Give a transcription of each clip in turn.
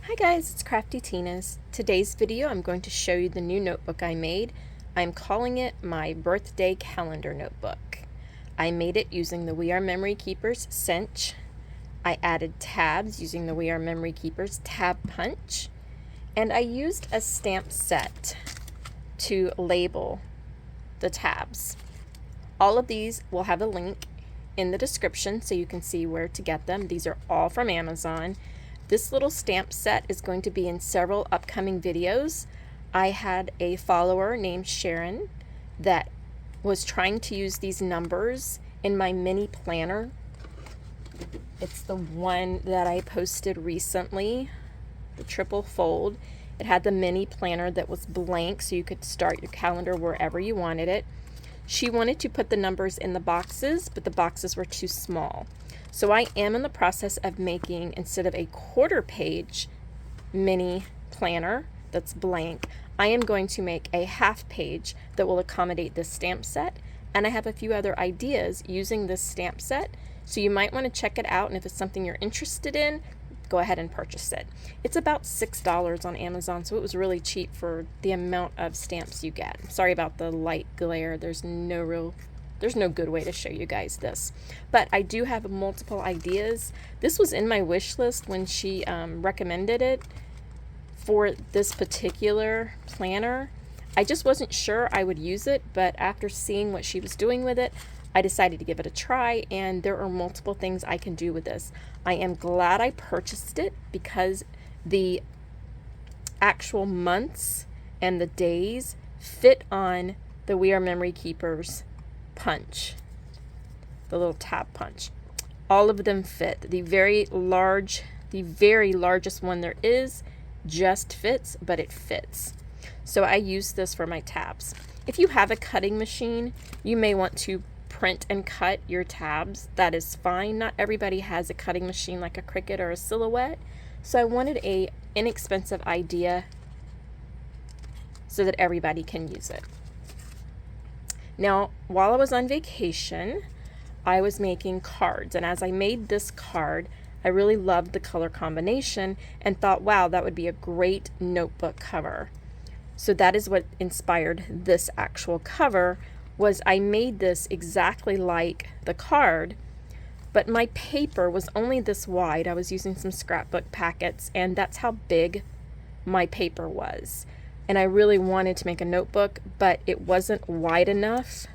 Hi guys, it's craftytinas. Today's video I'm going to show you the new notebook I made. I'm calling it my birthday calendar notebook. I made it using the R Memory Cinch. I added tabs using the R Memory Keepers tab punch, and I used a stamp set to label the tabs. All of these will have a link in the description so you can see where to get them. These are all from Amazon. This little stamp set is going to be in several upcoming videos. I had a follower named Sharon that was trying to use these numbers in my mini planner. It's the one that I posted recently, the triple fold. It had the mini planner that was blank so you could start your calendar wherever you wanted it. She wanted to put the numbers in the boxes, but the boxes were too small. So I am in the process of making, instead of a quarter page mini planner that's blank, I am going to make a half page that will accommodate this stamp set. And I have a few other ideas using this stamp set. So you might want to check it out, and if it's something you're interested in, go ahead and purchase it. It's about $6 on Amazon, so it was really cheap for the amount of stamps you get. Sorry about the light glare. There's no good way to show you guys this. But I do have multiple ideas. This was in my wish list when she recommended it for this particular planner. I just wasn't sure I would use it, but after seeing what she was doing with it, I decided to give it a try, and there are multiple things I can do with this. I am glad I purchased it because the actual months and the days fit on the R Memory Keepers punch, the little tab punch. All of them fit. The very largest one there is just fits, but it fits. So I use this for my tabs. If you have a cutting machine, you may want to print and cut your tabs. That is fine. Not everybody has a cutting machine like a Cricut or a Silhouette. So I wanted a inexpensive idea so that everybody can use it. Now, while I was on vacation, I was making cards, and as I made this card, I really loved the color combination and thought, wow, that would be a great notebook cover. So that is what inspired this actual cover. Was I made this exactly like the card, but my paper was only this wide. I was using some scrapbook packets, and that's how big my paper was. And I really wanted to make a notebook, but it wasn't wide enough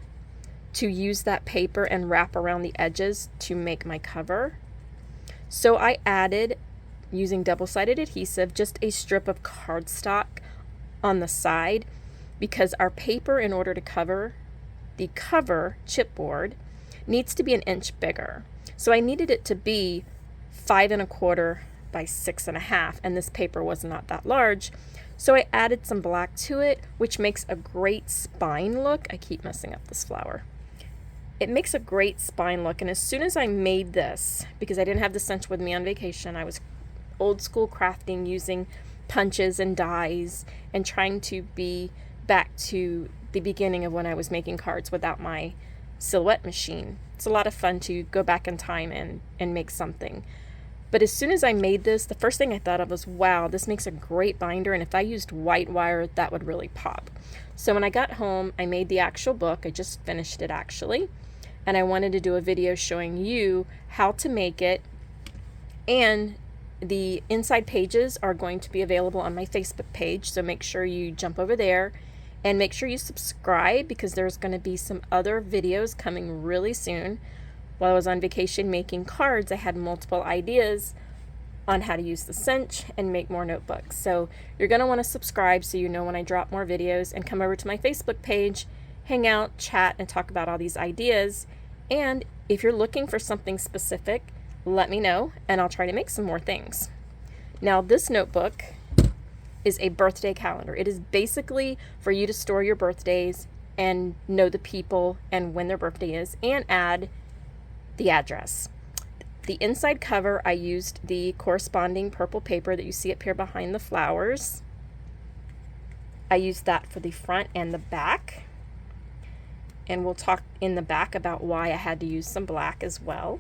to use that paper and wrap around the edges to make my cover. So I added, using double-sided adhesive, just a strip of cardstock on the side, because our paper, in order to cover the cover chipboard, needs to be 1 inch bigger. So I needed it to be 5 1/4 by 6 1/2, and this paper was not that large. So I added some black to it, which makes a great spine look. I keep messing up this flower. It makes a great spine look, and as soon as I made this, because I didn't have the cinch with me on vacation, I was old school crafting using punches and dies and trying to be back to the beginning of when I was making cards without my Silhouette machine. It's a lot of fun to go back in time and make something. But as soon as I made this, the first thing I thought of was, wow, this makes a great binder, and if I used white wire, that would really pop. So when I got home, I made the actual book. I just finished it actually, and I wanted to do a video showing you how to make it, and the inside pages are going to be available on my Facebook page, so make sure you jump over there and make sure you subscribe, because there's going to be some other videos coming really soon. While I was on vacation making cards, I had multiple ideas on how to use the cinch and make more notebooks. So you're going to want to subscribe so you know when I drop more videos, and come over to my Facebook page, hang out, chat, and talk about all these ideas. And if you're looking for something specific, let me know, and I'll try to make some more things. Now, this notebook is a birthday calendar. It is basically for you to store your birthdays and know the people and when their birthday is, and add the address. The inside cover, I used the corresponding purple paper that you see up here behind the flowers. I used that for the front and the back, and we'll talk in the back about why I had to use some black as well.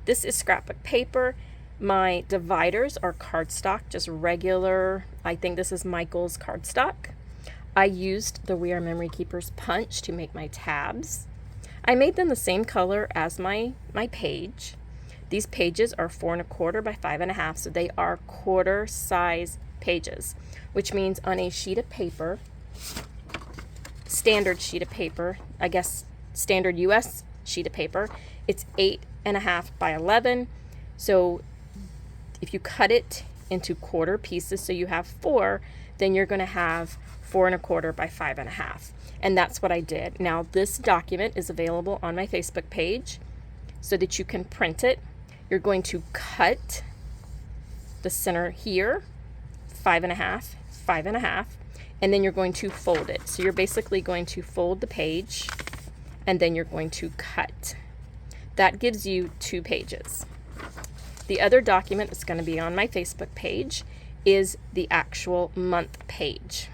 This is scrapbook paper, My dividers are cardstock, just regular, I think this is Michael's cardstock. I used the We Are Memory Keepers punch to make my tabs. I made them the same color as my page. These pages are 4 1/4 by 5 1/2, so they are quarter size pages, which means on a sheet of paper, standard sheet of paper, I guess standard US sheet of paper, it's 8 1/2 by 11. So if you cut it into quarter pieces, so you have 4, then you're going to have 4 1/4 by 5 1/2. And that's what I did. Now this document is available on my Facebook page so that you can print it. You're going to cut the center here, 5 1/2, 5 1/2, and then you're going to fold it. So you're basically going to fold the page and then you're going to cut. That gives you 2 pages. The other document that's going to be on my Facebook page is the actual month page.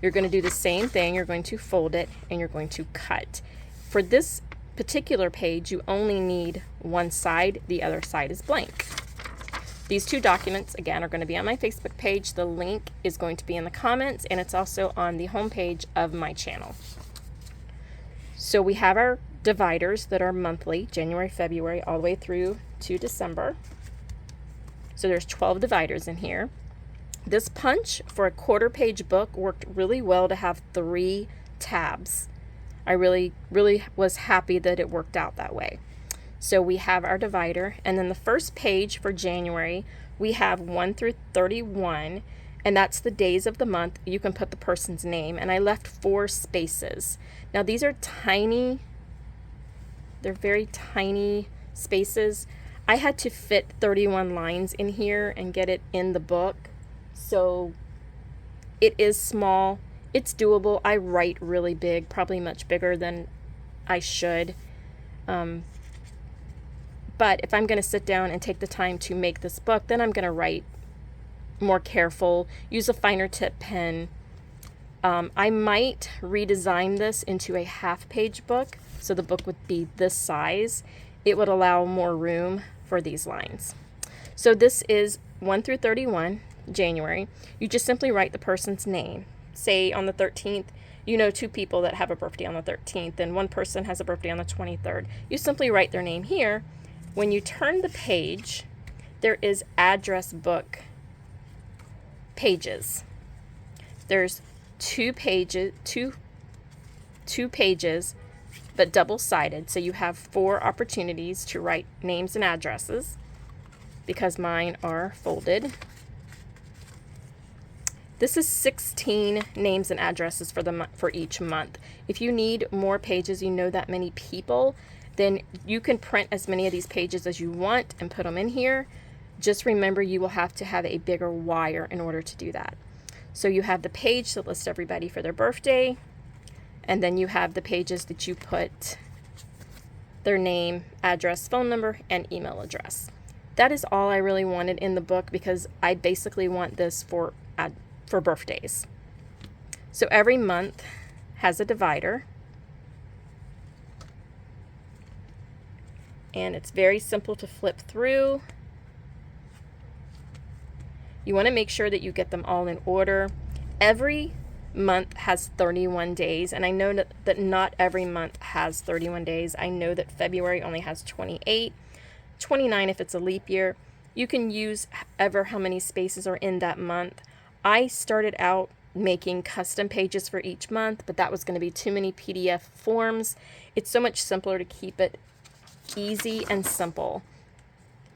You're going to do the same thing. You're going to fold it and you're going to cut. For this particular page, you only need one side. The other side is blank. These 2 documents, again, are going to be on my Facebook page. The link is going to be in the comments, and it's also on the homepage of my channel. So we have our dividers that are monthly, January, February, all the way through to December. So there's 12 dividers in here. This punch for a quarter page book worked really well to have 3 tabs. I really was happy that it worked out that way. So we have our divider, and then the first page for January, we have 1 through 31, and that's the days of the month. You can put the person's name, and I left 4 spaces. Now these are tiny, they're very tiny spaces. I had to fit 31 lines in here and get it in the book. So it is small, it's doable. I write really big, probably much bigger than I should. But if I'm going to sit down and take the time to make this book, then I'm going to write more careful, use a finer tip pen. I might redesign this into a half-page book, so the book would be this size. It would allow more room for these lines. So this is 1 through 31, January. You just simply write the person's name. Say on the 13th, you know 2 people that have a birthday on the 13th, and 1 person has a birthday on the 23rd. You simply write their name here. When you turn the page, there is address book pages. There's 2 pages, but double-sided, so you have 4 opportunities to write names and addresses, because mine are folded. This is 16 names and addresses for each month. If you need more pages, you know that many people, then you can print as many of these pages as you want and put them in here. Just remember, you will have to have a bigger wire in order to do that. So you have the page that lists everybody for their birthday, and then you have the pages that you put their name, address, phone number, and email address. That is all I really wanted in the book, because I basically want this for birthdays. So every month has a divider, and it's very simple to flip through. You want to make sure that you get them all in order. Every month has 31 days, and I know that not every month has 31 days. I know that February only has 28, 29 if it's a leap year. You can use ever how many spaces are in that month. I started out making custom pages for each month, but that was going to be too many PDF forms. It's so much simpler to keep it easy and simple.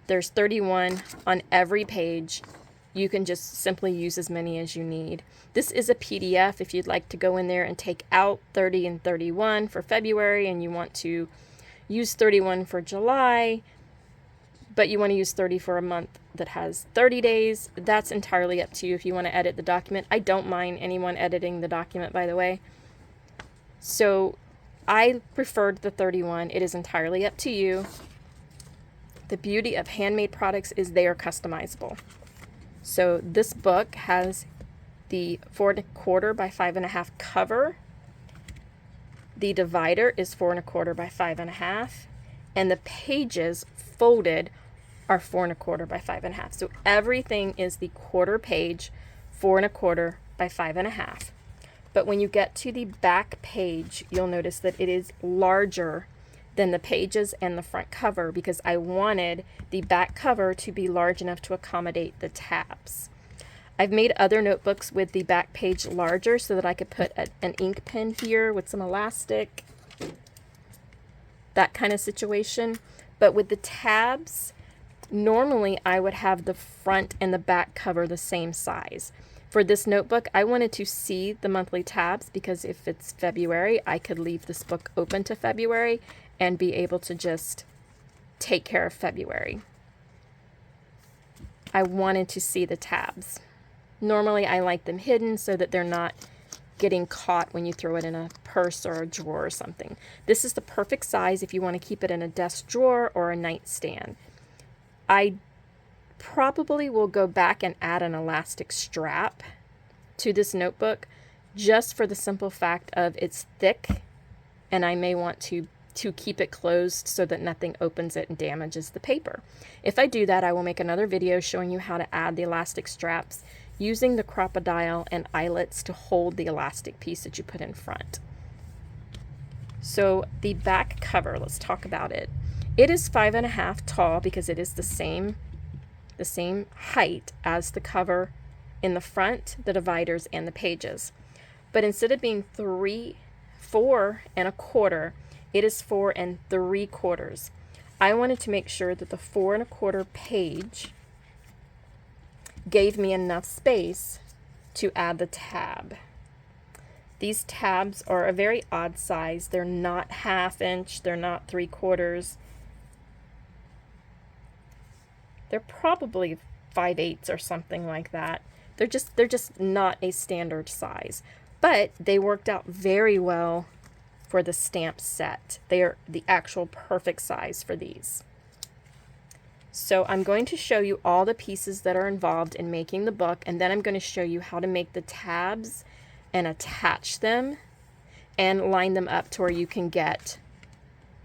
There's 31 on every page. You can just simply use as many as you need. This is a PDF if you'd like to go in there and take out 30 and 31 for February, and you want to use 31 for July, but you want to use 30 for a month that has 30 days. That's entirely up to you if you want to edit the document. I don't mind anyone editing the document, by the way. So I preferred the 31. It is entirely up to you. The beauty of handmade products is they are customizable. So this book has the 4 1/4 by 5 1/2 cover. The divider is 4 1/4 by 5 1/2, and the pages folded are 4 1/4 by 5 1/2. So everything is the quarter page, 4 1/4 by 5 1/2. But when you get to the back page, you'll notice that it is larger than the pages and the front cover because I wanted the back cover to be large enough to accommodate the tabs. I've made other notebooks with the back page larger so that I could put an ink pen here with some elastic, that kind of situation. But with the tabs, normally I would have the front and the back cover the same size. For this notebook, I wanted to see the monthly tabs because if it's February, I could leave this book open to February and be able to just take care of February. I wanted to see the tabs. Normally I like them hidden so that they're not getting caught when you throw it in a purse or a drawer or something. This is the perfect size if you want to keep it in a desk drawer or a nightstand. I probably will go back and add an elastic strap to this notebook just for the simple fact of it's thick and I may want to keep it closed so that nothing opens it and damages the paper. If I do that, I will make another video showing you how to add the elastic straps using the crocodile and eyelets to hold the elastic piece that you put in front. So the back cover, let's talk about it. It is 5 1/2 tall because it is the same height as the cover in the front, the dividers, and the pages. But instead of being 4 1/4, it is 4 3/4. I wanted to make sure that the 4 1/4 page gave me enough space to add the tab. These tabs are a very odd size. They're not 1/2 inch, they're not 3/4. They're probably 5/8 or something like that. They're just not a standard size. But they worked out very well for the stamp set. They are the actual perfect size for these. So I'm going to show you all the pieces that are involved in making the book, and then I'm going to show you how to make the tabs and attach them and line them up to where you can get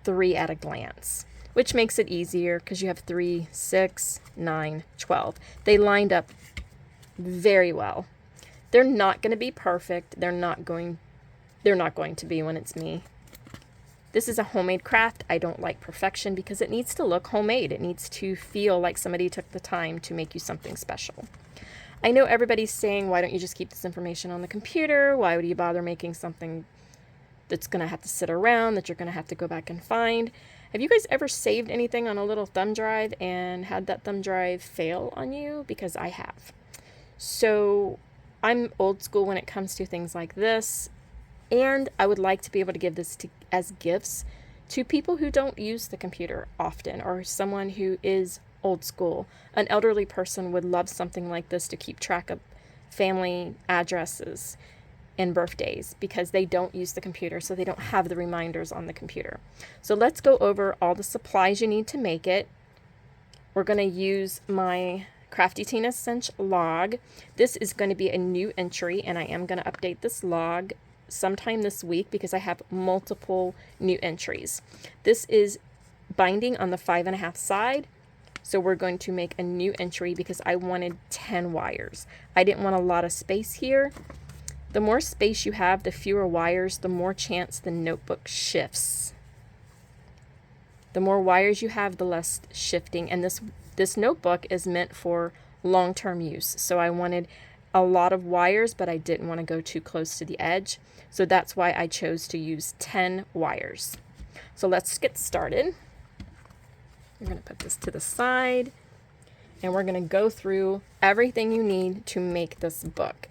3 at a glance, which makes it easier because you have 3, 6, 9, 12. They lined up very well. They're not going to be perfect. They're not going to be when it's me. This is a homemade craft. I don't like perfection because it needs to look homemade. It needs to feel like somebody took the time to make you something special. I know everybody's saying, why don't you just keep this information on the computer? Why would you bother making something that's going to have to sit around, that you're going to have to go back and find? Have you guys ever saved anything on a little thumb drive and had that thumb drive fail on you? Because I have. So I'm old school when it comes to things like this. And I would like to be able to give this as gifts to people who don't use the computer often, or someone who is old school. An elderly person would love something like this to keep track of family addresses and birthdays because they don't use the computer, so they don't have the reminders on the computer. So let's go over all the supplies you need to make it. We're going to use my craftytinas cinch log. This is going to be a new entry, and I am going to update this log sometime this week because I have multiple new entries. This is binding on the 5 1/2 side, so we're going to make a new entry because I wanted 10 wires. I didn't want a lot of space here. The more space you have, the fewer wires, the more chance the notebook shifts. The more wires you have, the less shifting, and this notebook is meant for long-term use. So I wanted a lot of wires, but I didn't want to go too close to the edge. So that's why I chose to use 10 wires. So let's get started. I'm going to put this to the side, and we're going to go through everything you need to make this book.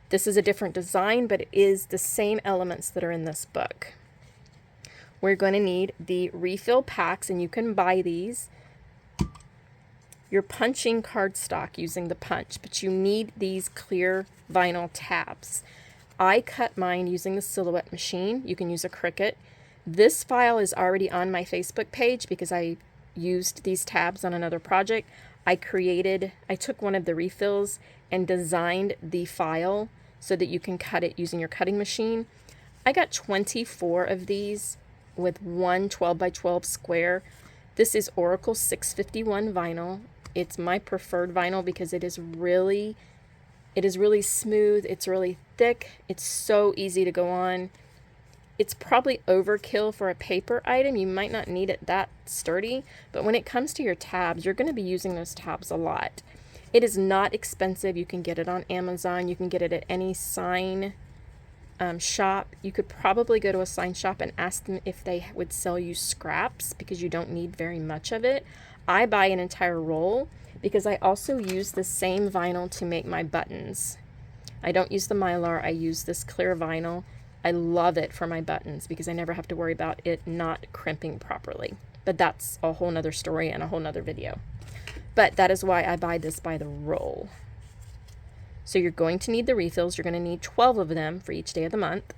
This is a different design, but it is the same elements that are in this book. We're going to need the refill packs, and you can buy these. Your punching cardstock using the punch, but you need these clear vinyl tabs. I cut mine using the Silhouette machine. You can use a Cricut. This file is already on my Facebook page because I used these tabs on another project. I took one of the refills and designed the file so that you can cut it using your cutting machine. I got 24 of these with one 12 by 12 square. This is Oracle 651 vinyl. It's my preferred vinyl because it is really smooth. It's really thick. It's so easy to go on. It's probably overkill for a paper item. You might not need it that sturdy, but when it comes to your tabs, you're going to be using those tabs a lot. It is not expensive. You can get it on Amazon. You can get it at any sign shop. You could probably go to a sign shop and ask them if they would sell you scraps because you don't need very much of it. I buy an entire roll because I also use the same vinyl to make my buttons. I don't use the Mylar. I use this clear vinyl. I love it for my buttons because I never have to worry about it not crimping properly. But that's a whole nother story and a whole nother video. But that is why I buy this by the roll. So you're going to need the refills. You're going to need 12 of them for each day of the month.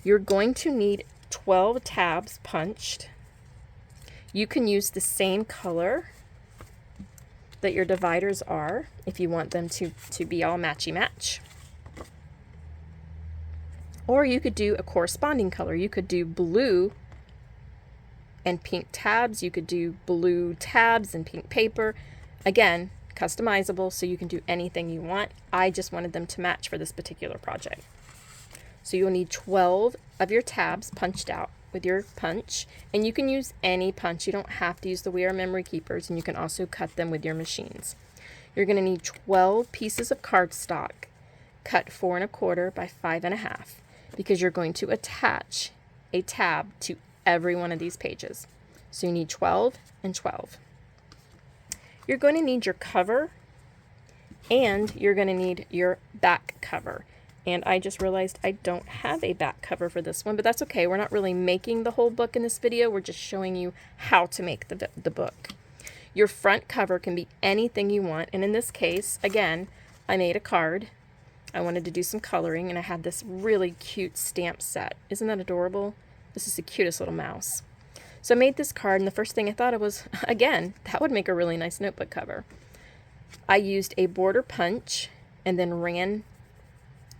You're going to need 12 tabs punched. You can use the same color that your dividers are if you want them to be all matchy-match. Or you could do a corresponding color. You could do blue and pink tabs. You could do blue tabs and pink paper. Again, customizable, so you can do anything you want. I just wanted them to match for this particular project. So you'll need 12 of your tabs punched out with your punch, and you can use any punch. You don't have to use the R Memory Keepers, and you can also cut them with your machines. You're going to need 12 pieces of cardstock cut 4 1/4 by 5 1/2 because you're going to attach a tab to every one of these pages. So you need 12 and 12. You're going to need your cover, and you're going to need your back cover. And I just realized I don't have a back cover for this one, but that's okay. We're not really making the whole book in this video. We're just showing you how to make the book. Your front cover can be anything you want. And in this case, again, I made a card. I wanted to do some coloring, and I had this really cute stamp set. Isn't that adorable? This is the cutest little mouse. So I made this card, and the first thing I thought of was, again, that would make a really nice notebook cover. I used a border punch and then ran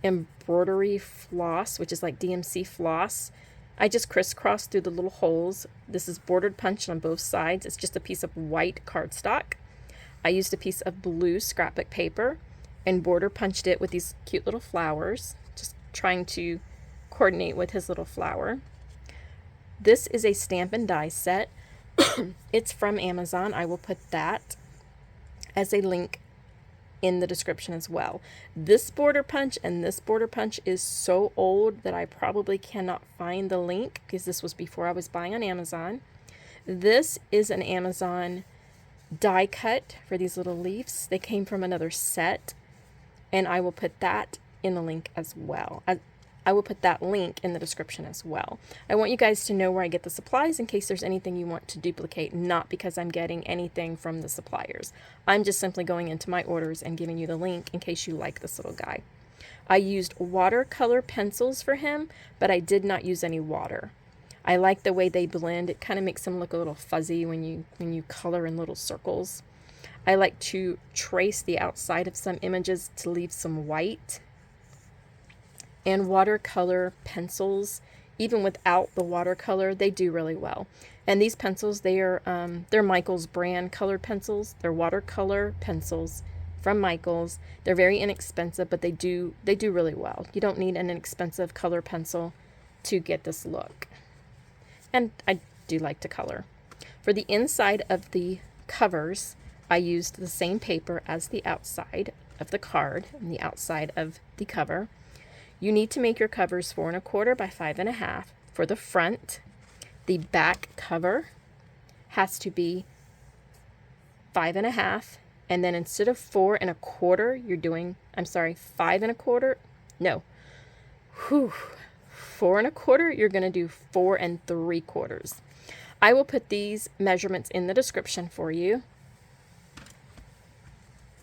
embroidery floss, which is like DMC floss. I just crisscrossed through the little holes. This is bordered punch on both sides. It's just a piece of white cardstock. I used a piece of blue scrapbook paper and border punched it with these cute little flowers, just trying to coordinate with his little flower. This is a stamp and die set. It's from Amazon. I will put that as a link in the description as well. This border punch and this border punch is so old that I probably cannot find the link because this was before I was buying on Amazon. This is an Amazon die cut for these little leaves. They came from another set, and I will put that in the link as well. I will put that link in the description as well. I want you guys to know where I get the supplies in case there's anything you want to duplicate, not because I'm getting anything from the suppliers. I'm just simply going into my orders and giving you the link in case you like this little guy. I used watercolor pencils for him, but I did not use any water. I like the way they blend. It kind of makes them look a little fuzzy when you color in little circles. I like to trace the outside of some images to leave some white. And watercolor pencils, even without the watercolor, they do really well. And these pencils, they're Michaels brand colored pencils. They're watercolor pencils from Michaels. They're very inexpensive, but they do really well. You don't need an inexpensive color pencil to get this look. And I do like to color. For the inside of the covers, I used the same paper as the outside of the card and the outside of the cover. You need to make your covers 4 1/4 by 5 1/2 for the front. The back cover has to be 5 1/2, and then instead of 4 1/4, you're doing, 5 1/4. No, 4 1/4. You're going to do 4 3/4. I will put these measurements in the description for you.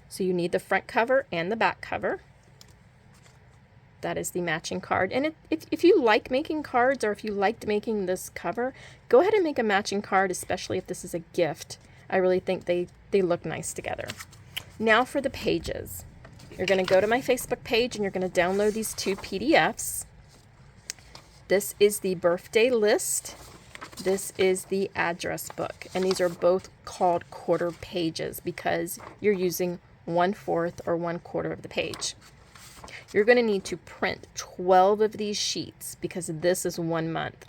So you need the front cover and the back cover. That is the matching card. And if you like making cards, or if you liked making this cover, go ahead and make a matching card, especially if this is a gift. I really think they look nice together. Now for the pages. You're going to go to my Facebook page and you're going to download these 2 PDFs. This is the birthday list This is the address book, and these are both called quarter pages because you're using 1/4 or 1/4 of the page. You're going to need to print 12 of these sheets because this is 1 month.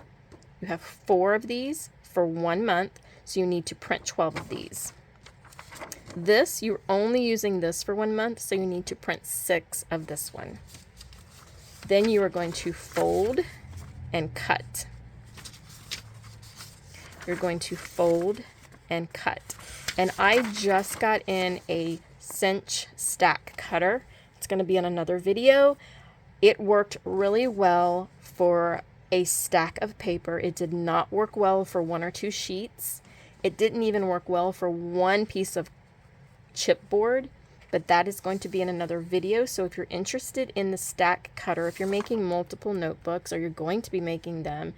You have 4 of these for 1 month, so you need to print 12 of these. This, you're only using this for 1 month, so you need to print 6 of this one. Then you are going to fold and cut. You're going to fold and cut. And I just got in a cinch stack cutter. It's going to be in another video. It worked really well for a stack of paper. It did not work well for 1 or 2 sheets. It didn't even work well for 1 piece of chipboard, but that is going to be in another video. So if you're interested in the stack cutter, if you're making multiple notebooks or you're going to be making them,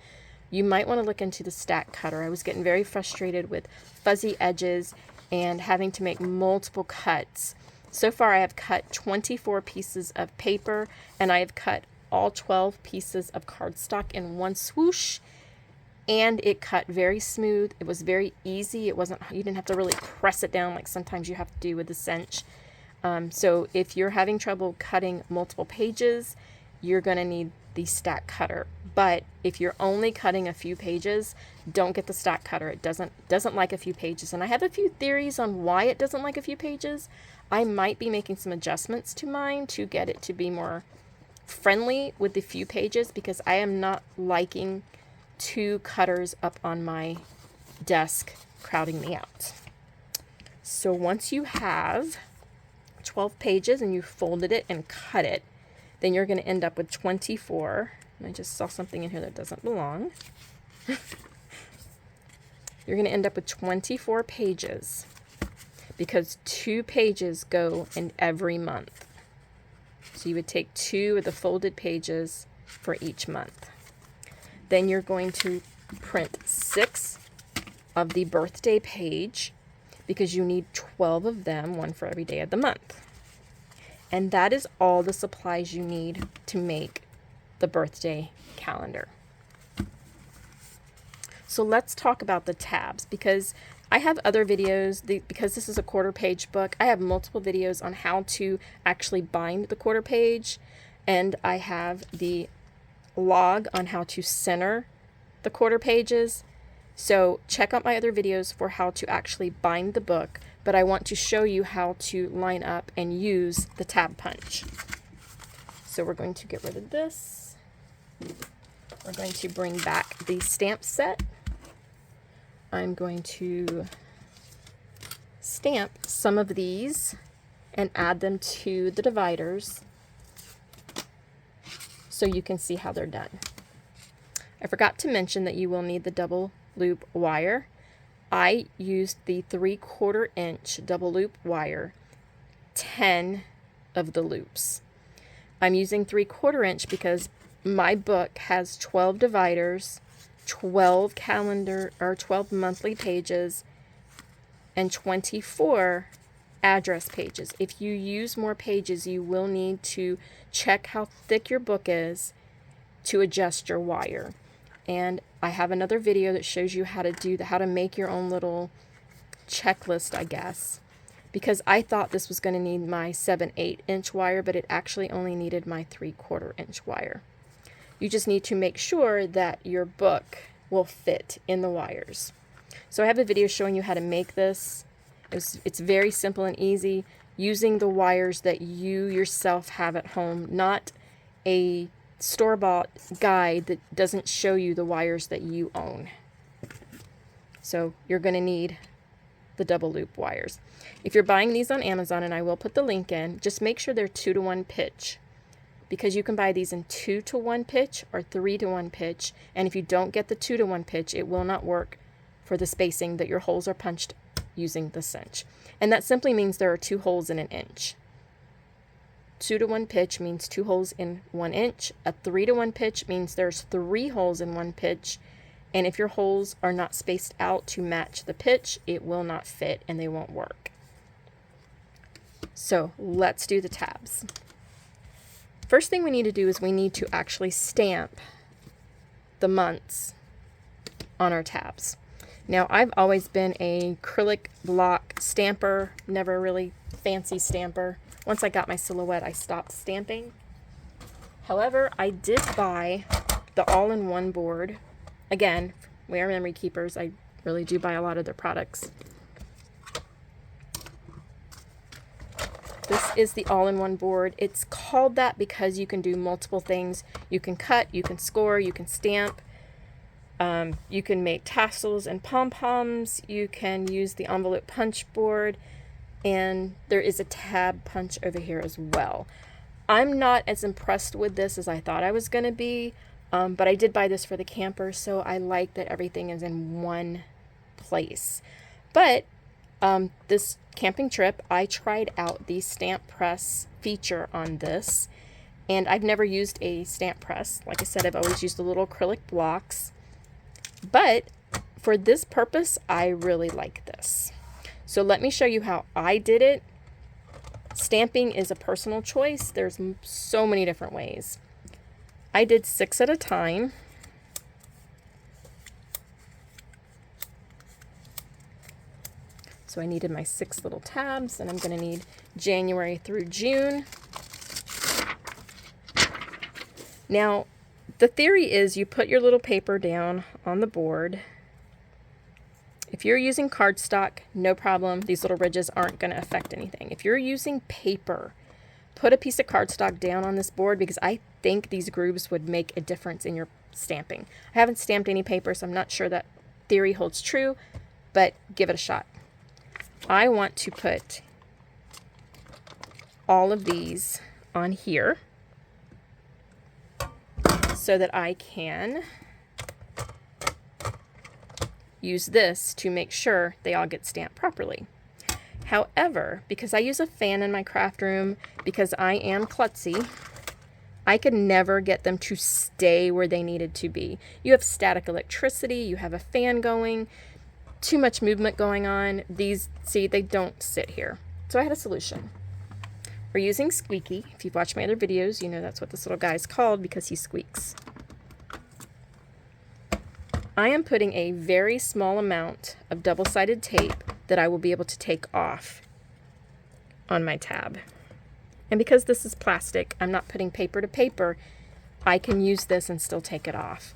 you might want to look into the stack cutter. I was getting very frustrated with fuzzy edges and having to make multiple cuts. So far I have cut 24 pieces of paper, and I have cut all 12 pieces of cardstock in one swoosh, and it cut very smooth. It was very easy. You didn't have to really press it down like sometimes you have to do with the cinch. So if you're having trouble cutting multiple pages, you're going to need the stack cutter. But if you're only cutting a few pages, don't get the stack cutter. It doesn't like a few pages. And I have a few theories on why it doesn't like a few pages. I might be making some adjustments to mine to get it to be more friendly with the few pages, because I am not liking 2 cutters up on my desk crowding me out. So once you have 12 pages and you folded it and cut it, then you're going to end up with 24. And I just saw something in here that doesn't belong. You're going to end up with 24 pages because 2 pages go in every month. So you would take 2 of the folded pages for each month. Then you're going to print 6 of the birthday page because you need 12 of them, 1 for every day of the month. And that is all the supplies you need to make the birthday calendar. So let's talk about the tabs, because I have other videos, because this is a quarter page book, I have multiple videos on how to actually bind the quarter page, and I have the log on how to center the quarter pages. So check out my other videos for how to actually bind the book, but I want to show you how to line up and use the tab punch. So we're going to get rid of this. We're going to bring back the stamp set. I'm going to stamp some of these and add them to the dividers so you can see how they're done. I forgot to mention that you will need the double loop wire. I used the 3/4 inch double loop wire, 10 of the loops. I'm using 3/4 inch because my book has 12 dividers, 12 calendar or 12 monthly pages, and 24 address pages. If you use more pages, you will need to check how thick your book is to adjust your wire. And I have another video that shows you how to make your own little checklist, I guess, because I thought this was going to need my 7/8 inch wire, but it actually only needed my 3/4 inch wire. You just need to make sure that your book will fit in the wires. So I have a video showing you how to make this. It's very simple and easy, using the wires that you yourself have at home, not a store-bought guide that doesn't show you the wires that you own. So you're going to need the double loop wires. If you're buying these on Amazon, and I will put the link in, just make sure they're 2-to-1 pitch, because you can buy these in 2-to-1 pitch or 3-to-1 pitch, and if you don't get the 2-to-1 pitch, it will not work for the spacing that your holes are punched using the cinch. And that simply means there are 2 holes in an inch. 2-to-1 pitch means 2 holes in 1 inch. A 3-to-1 pitch means there's 3 holes in 1 pitch. And if your holes are not spaced out to match the pitch, it will not fit and they won't work. So let's do the tabs. First thing we need to do is we need to actually stamp the months on our tabs. Now, I've always been a acrylic block stamper, never really fancy stamper. Once I got my silhouette, I stopped stamping. However, I did buy the all-in-one board. Again, we are memory keepers. I really do buy a lot of their products. This is the all-in-one board. It's called that because you can do multiple things. You can cut, you can score, you can stamp. You can make tassels and pom-poms. You can use the envelope punch board. And there is a tab punch over here as well. I'm not as impressed with this as I thought I was going to be. But I did buy this for the camper, so I like that everything is in one place. But this camping trip, I tried out the stamp press feature on this. And I've never used a stamp press. Like I said, I've always used the little acrylic blocks. But for this purpose, I really like this. So let me show you how I did it. Stamping is a personal choice. There's so many different ways. I did 6 at a time. So I needed my 6 little tabs, and I'm going to need January through June. Now, the theory is you put your little paper down on the board. If you're using cardstock, no problem. These little ridges aren't going to affect anything. If you're using paper, put a piece of cardstock down on this board because I think these grooves would make a difference in your stamping. I haven't stamped any paper, so I'm not sure that theory holds true, but give it a shot. I want to put all of these on here so that I can use this to make sure they all get stamped properly. However, because I use a fan in my craft room, because I am klutzy, I could never get them to stay where they needed to be. You have static electricity, you have a fan going, too much movement going on. These, see, they don't sit here. So I had a solution. We're using Squeaky. If you've watched my other videos, you know that's what this little guy is called because he squeaks. I am putting a very small amount of double-sided tape that I will be able to take off on my tab. And because this is plastic, I'm not putting paper to paper, I can use this and still take it off.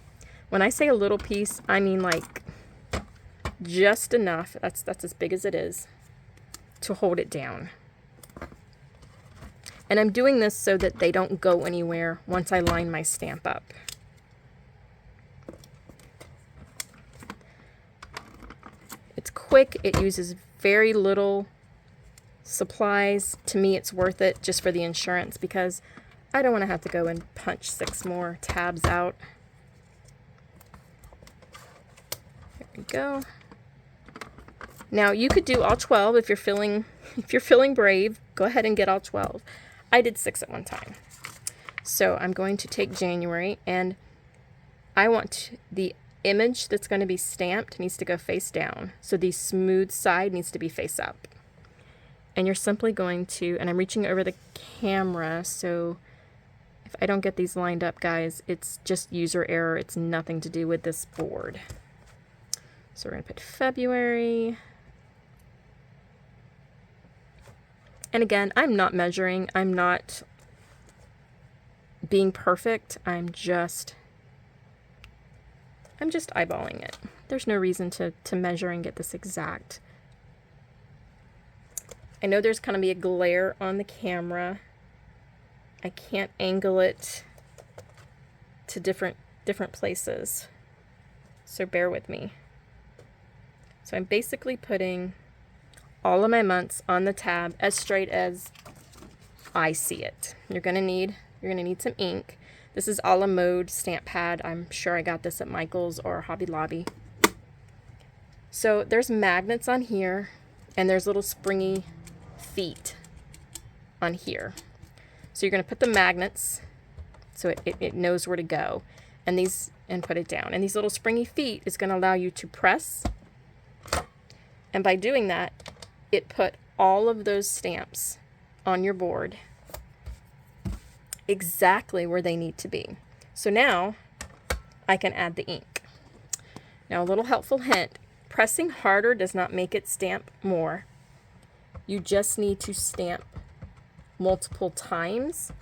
When I say a little piece, I mean like just enough, that's as big as it is, to hold it down. And I'm doing this so that they don't go anywhere once I line my stamp up. It's quick, it uses very little supplies. To me, it's worth it just for the insurance because I don't want to have to go and punch 6 more tabs out. There we go. Now you could do all 12 if you're feeling brave. Go ahead and get all 12. I did 6 at one time. So I'm going to take January, and I want the image that's going to be stamped needs to go face down. So the smooth side needs to be face up. And you're simply going to, and I'm reaching over the camera, so if I don't get these lined up, guys, it's just user error. It's nothing to do with this board. So we're going to put February. And again, I'm not measuring. I'm not being perfect. I'm just eyeballing it. There's no reason to measure and get this exact. I know there's going to be a glare on the camera. I can't angle it to different places. So bear with me. So I'm basically putting all of my months on the tab as straight as I see it. You're gonna need some ink. This is a la mode stamp pad. I'm sure I got this at Michael's or Hobby Lobby. So there's magnets on here, and there's little springy feet on here. So you're gonna put the magnets so it knows where to go, and put it down. And these little springy feet is gonna allow you to press, and by doing that, it put all of those stamps on your board exactly where they need to be. So now I can add the ink. Now, a little helpful hint, pressing harder does not make it stamp more. You just need to stamp multiple times.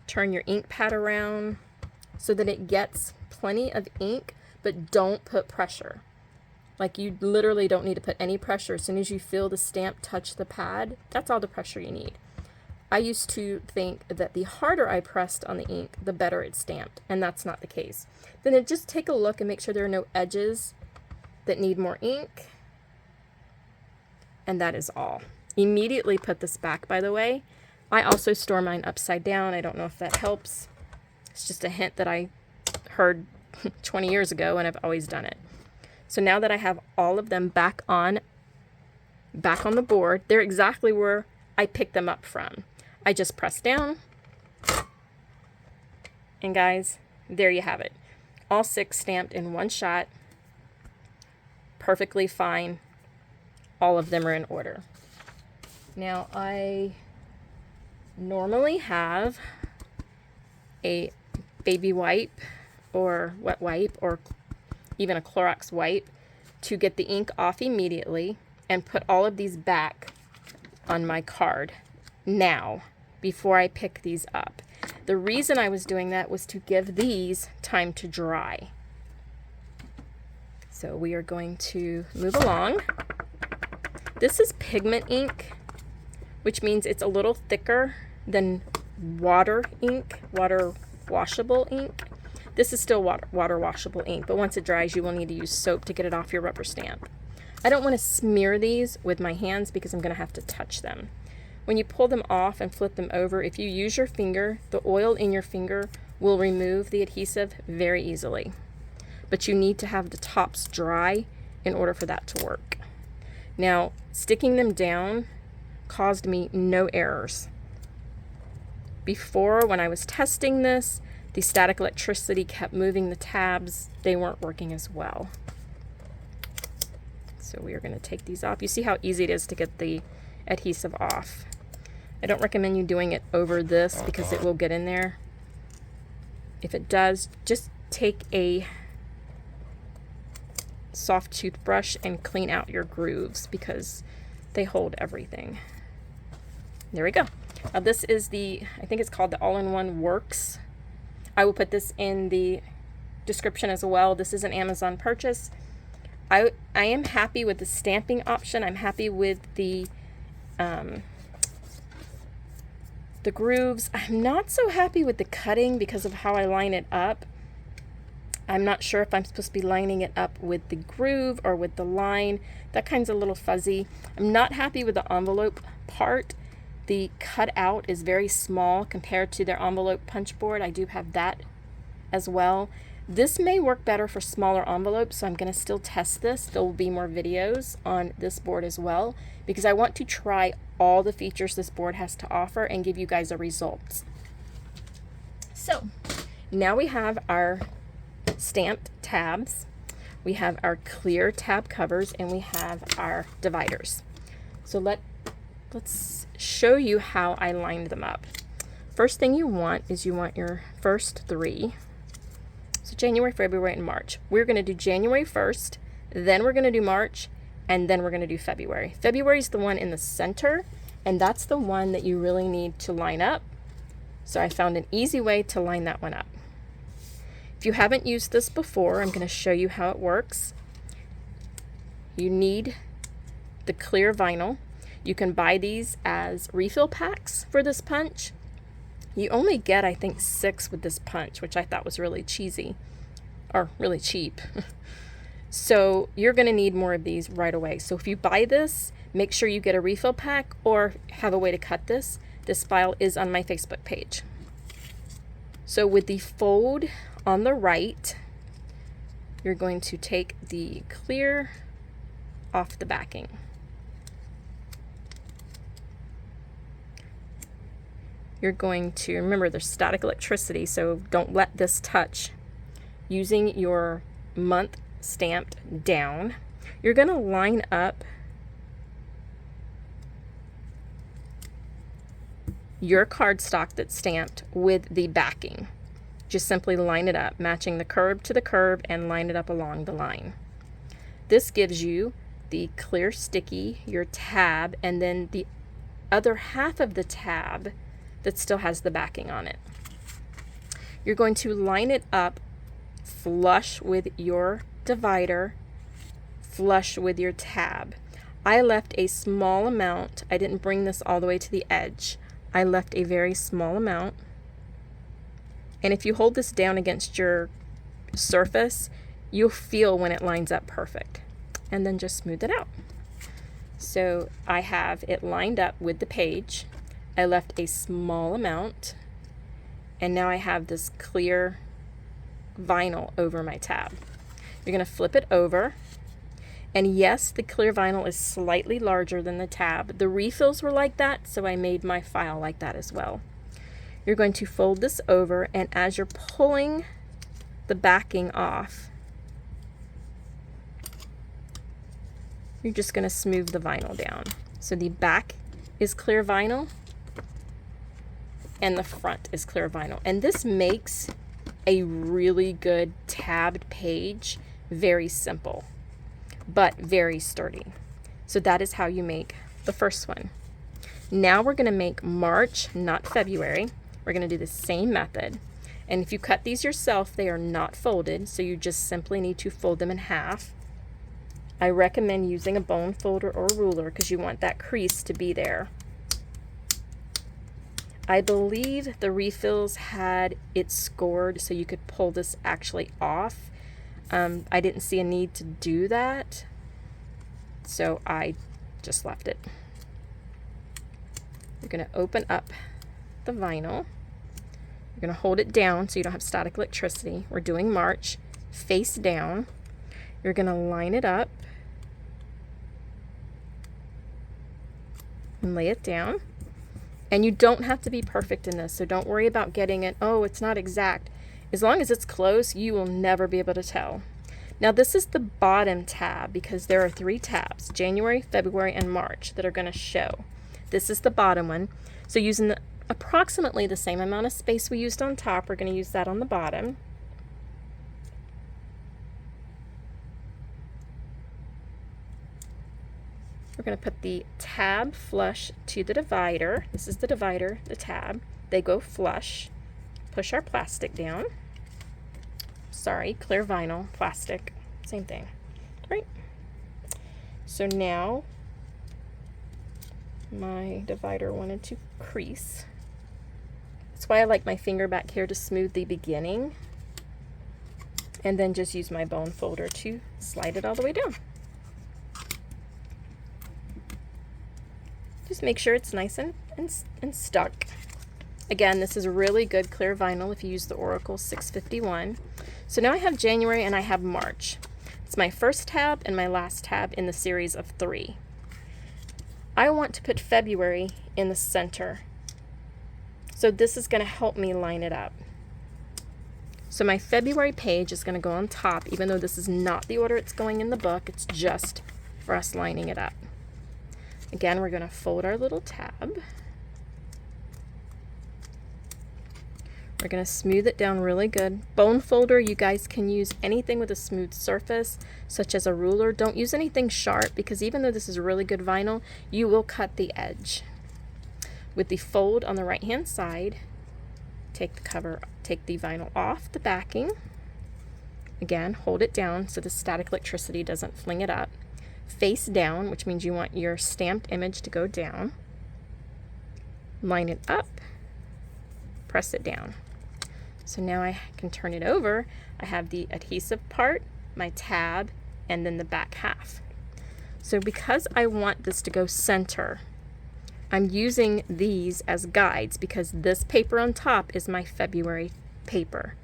Turn your ink pad around so that it gets plenty of ink, but don't put pressure. Like, you literally don't need to put any pressure. As soon as you feel the stamp touch the pad, that's all the pressure you need. I used to think that the harder I pressed on the ink, the better it stamped, and that's not the case. Then just take a look and make sure there are no edges that need more ink, and that is all. Immediately put this back, by the way. I also store mine upside down. I don't know if that helps. It's just a hint that I heard 20 years ago, and I've always done it. So now that I have all of them back on the board, they're exactly where I picked them up from. I just press down, and guys, there you have it. All 6 stamped in one shot. Perfectly fine. All of them are in order. Now, I normally have a baby wipe or wet wipe or even a Clorox wipe to get the ink off immediately and put all of these back on my card now before I pick these up. The reason I was doing that was to give these time to dry. So we are going to move along. This is pigment ink, which means it's a little thicker than water ink, water washable ink. This is still water washable ink, but once it dries, you will need to use soap to get it off your rubber stamp. I don't want to smear these with my hands because I'm going to have to touch them. When you pull them off and flip them over, if you use your finger, the oil in your finger will remove the adhesive very easily. But you need to have the tops dry in order for that to work. Now, sticking them down caused me no errors. Before, when I was testing this, the static electricity kept moving the tabs. They weren't working as well. So we are going to take these off. You see how easy it is to get the adhesive off. I don't recommend you doing it over this because it will get in there. If it does, just take a soft toothbrush and clean out your grooves because they hold everything. There we go. Now this is I think it's called the All-in-One Works. I will put this in the description as well. This is an Amazon purchase. I am happy with the stamping option. I'm happy with the grooves. I'm not so happy with the cutting because of how I line it up. I'm not sure if I'm supposed to be lining it up with the groove or with the line. That kind's a little fuzzy. I'm not happy with the envelope part. The cutout is very small compared to their envelope punch board. I do have that as well. This may work better for smaller envelopes, so I'm going to still test this. There will be more videos on this board as well because I want to try all the features this board has to offer and give you guys a result. So now we have our stamped tabs, we have our clear tab covers, and we have our dividers. So let's show you how I lined them up. First thing you want is you want your first 3. So January, February, and March. We're going to do January 1st, then we're going to do March, and then we're going to do February. February is the one in the center, and that's the one that you really need to line up. So I found an easy way to line that one up. If you haven't used this before, I'm going to show you how it works. You need the clear vinyl. You can buy these as refill packs for this punch. You only get, I think, 6 with this punch, which I thought was really cheesy, or really cheap. So you're going to need more of these right away. So if you buy this, make sure you get a refill pack or have a way to cut this. This file is on my Facebook page. So with the fold on the right, you're going to take the clear off the backing. You're going to, remember there's static electricity, so don't let this touch. Using your month stamped down, you're going to line up your cardstock that's stamped with the backing. Just simply line it up, matching the curve to the curve, and line it up along the line. This gives you the clear sticky, your tab, and then the other half of the tab that still has the backing on it. You're going to line it up flush with your divider, flush with your tab. I left a small amount. I didn't bring this all the way to the edge. I left a very small amount. And if you hold this down against your surface, you'll feel when it lines up perfect. And then just smooth it out. So I have it lined up with the page. I left a small amount. And now I have this clear vinyl over my tab. You're going to flip it over. And yes, the clear vinyl is slightly larger than the tab. The refills were like that, so I made my file like that as well. You're going to fold this over, and as you're pulling the backing off, you're just going to smooth the vinyl down. So the back is clear vinyl, and the front is clear vinyl. And this makes a really good tabbed page very simple, but very sturdy. So that is how you make the first one. Now we're going to make March, not February. We're going to do the same method. And if you cut these yourself, they are not folded, so you just simply need to fold them in half. I recommend using a bone folder or ruler because you want that crease to be there. I believe the refills had it scored so you could pull this actually off. I didn't see a need to do that, so I just left it. You're going to open up the vinyl. You're going to hold it down so you don't have static electricity. We're doing March, face down. You're going to line it up and lay it down. And you don't have to be perfect in this, so don't worry about getting it, oh, it's not exact. As long as it's close, you will never be able to tell. Now this is the bottom tab because there are 3 tabs, January, February, and March, that are going to show. This is the bottom one. So using approximately the same amount of space we used on top, we're going to use that on the bottom. We're going to put the tab flush to the divider. This is the divider, the tab. They go flush. Push our plastic down. Sorry, clear vinyl, plastic, same thing. Right. So now my divider wanted to crease. That's why I like my finger back here to smooth the beginning. And then just use my bone folder to slide it all the way down. Just make sure it's nice and stuck. Again, this is really good clear vinyl if you use the Oracle 651. So now I have January and I have March. It's my first tab and my last tab in the series of 3. I want to put February in the center. So this is going to help me line it up. So my February page is going to go on top, even though this is not the order it's going in the book. It's just for us lining it up. Again, we're going to fold our little tab. We're going to smooth it down really good. Bone folder, you guys can use anything with a smooth surface, such as a ruler. Don't use anything sharp because even though this is really good vinyl, you will cut the edge. With the fold on the right-hand side, take the vinyl off the backing. Again, hold it down so the static electricity doesn't fling it up. Face down, which means you want your stamped image to go down. Line it up, press it down. So now I can turn it over. I have the adhesive part, my tab, and then the back half. So because I want this to go center, I'm using these as guides because this paper on top is my February paper.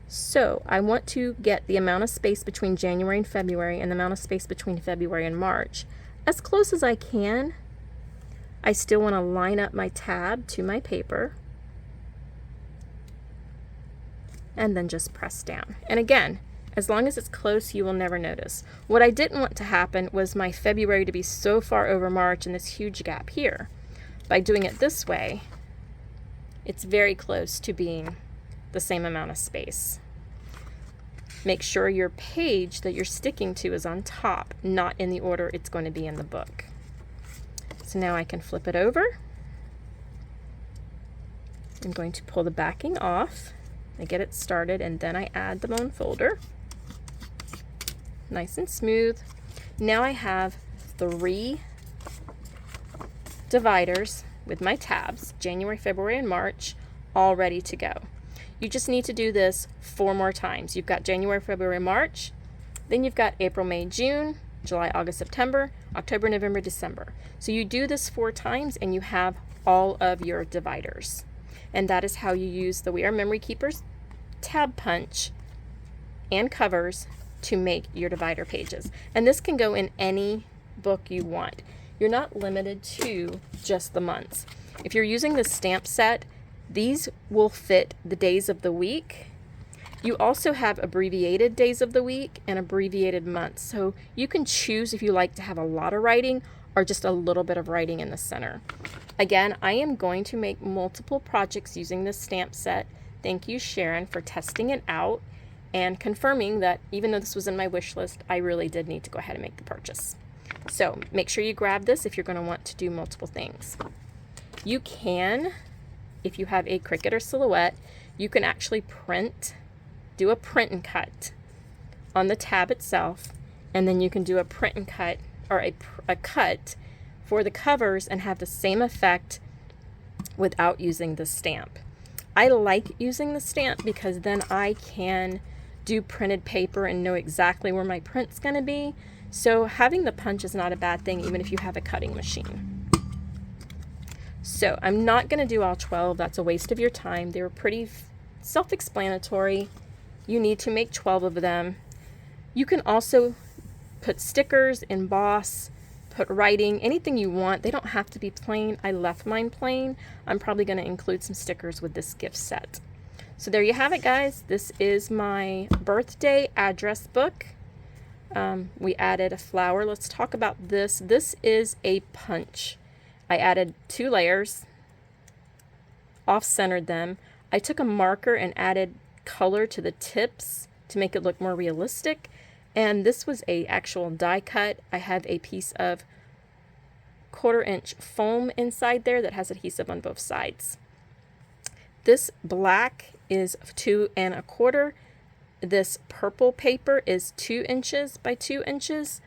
So I want to get the amount of space between January and February and the amount of space between February and March as close as I can. I still want to line up my tab to my paper and then just press down. And again, as long as it's close, you will never notice. What I didn't want to happen was my February to be so far over March and this huge gap here. By doing it this way, it's very close to being the same amount of space. Make sure your page that you're sticking to is on top, not in the order it's going to be in the book. So now I can flip it over. I'm going to pull the backing off and get it started, and then I add the bone folder. Nice and smooth. Now I have 3 dividers with my tabs, January, February, and March, all ready to go. You just need to do this 4 more times. You've got January, February, March, then you've got April, May, June, July, August, September, October, November, December. So you do this 4 times and you have all of your dividers. And that is how you use the We Are Memory Keepers tab punch and covers to make your divider pages. And this can go in any book you want. You're not limited to just the months. If you're using the stamp set, these will fit the days of the week. You also have abbreviated days of the week and abbreviated months. So you can choose if you like to have a lot of writing or just a little bit of writing in the center. Again, I am going to make multiple projects using this stamp set. Thank you, Sharon, for testing it out and confirming that even though this was in my wish list, I really did need to go ahead and make the purchase. So make sure you grab this if you're going to want to do multiple things. You can, if you have a Cricut or Silhouette, you can actually do a print and cut on the tab itself, and then you can do a print and cut or a cut for the covers and have the same effect without using the stamp. I like using the stamp because then I can do printed paper and know exactly where my print's going to be. So having the punch is not a bad thing even if you have a cutting machine. So I'm not going to do all 12. That's a waste of your time. They were pretty self-explanatory. You need to make 12 of them. You can also put stickers, emboss, put writing, anything you want. They don't have to be plain. I left mine plain. I'm probably going to include some stickers with this gift set. So there you have it, guys. This is my birthday address book. We added a flower. Let's talk about this. This is a punch. I added 2 layers, off-centered them. I took a marker and added color to the tips to make it look more realistic. And this was a actual die cut. I have a piece of 1/4 inch foam inside there that has adhesive on both sides. This black is 2 1/4. This purple paper is 2 inches by 2 inches.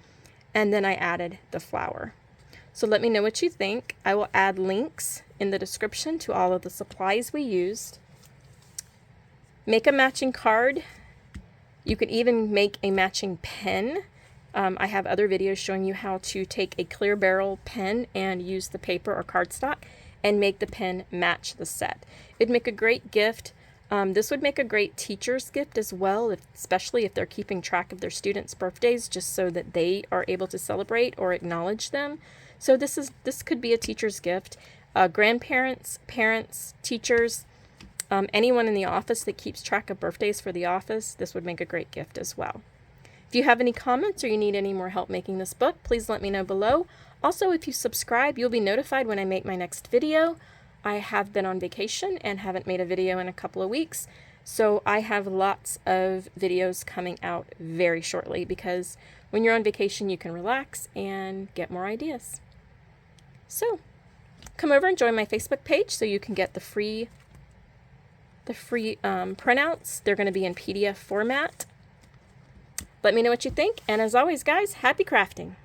And then I added the flower. So let me know what you think. I will add links in the description to all of the supplies we used. Make a matching card. You can even make a matching pen. I have other videos showing you how to take a clear barrel pen and use the paper or cardstock and make the pen match the set. It'd make a great gift. This would make a great teacher's gift as well, especially if they're keeping track of their students' birthdays, just so that they are able to celebrate or acknowledge them. So this could be a teacher's gift. Grandparents, parents, teachers, anyone in the office that keeps track of birthdays for the office, this would make a great gift as well. If you have any comments or you need any more help making this book, please let me know below. Also, if you subscribe, you'll be notified when I make my next video. I have been on vacation and haven't made a video in a couple of weeks, so I have lots of videos coming out very shortly because when you're on vacation, you can relax and get more ideas. So come over and join my Facebook page so you can get the free printouts. They're going to be in PDF format. Let me know what you think, and as always, guys, happy crafting.